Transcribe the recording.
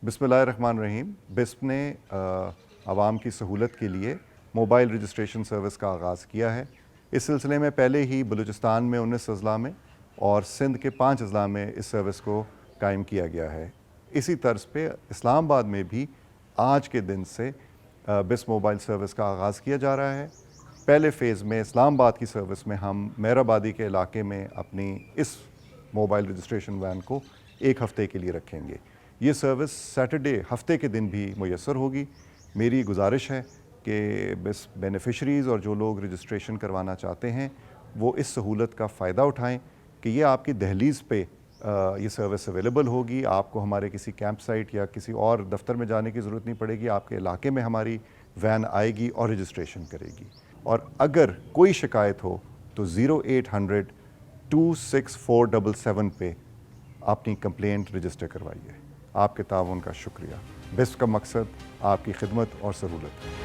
بسم اللہ الرحمن الرحیم. بسپ نے عوام کی سہولت کے لیے موبائل رجسٹریشن سروس کا آغاز کیا ہے. اس سلسلے میں پہلے ہی بلوچستان میں 19 اضلاع میں اور سندھ کے 5 اضلاع میں اس سروس کو قائم کیا گیا ہے. اسی طرز پہ اسلام آباد میں بھی آج کے دن سے بسپ موبائل سروس کا آغاز کیا جا رہا ہے. پہلے فیز میں اسلام آباد کی سروس میں ہم مہر آبادی کے علاقے میں اپنی اس موبائل رجسٹریشن وین کو 1 ہفتے کے لیے رکھیں گے. یہ سروس سیٹرڈے ہفتے کے دن بھی میسر ہوگی. میری گزارش ہے کہ بس بینیفیشریز اور جو لوگ رجسٹریشن کروانا چاہتے ہیں وہ اس سہولت کا فائدہ اٹھائیں کہ یہ آپ کی دہلیز پہ یہ سروس اویلیبل ہوگی. آپ کو ہمارے کسی کیمپ سائٹ یا کسی اور دفتر میں جانے کی ضرورت نہیں پڑے گی. آپ کے علاقے میں ہماری وین آئے گی اور رجسٹریشن کرے گی. اور اگر کوئی شکایت ہو تو 0800 26477 پہ اپنی کمپلینٹ رجسٹر کروائیے. آپ کے تعاون کا شکریہ. بسپ کا مقصد آپ کی خدمت اور سہولت ہے.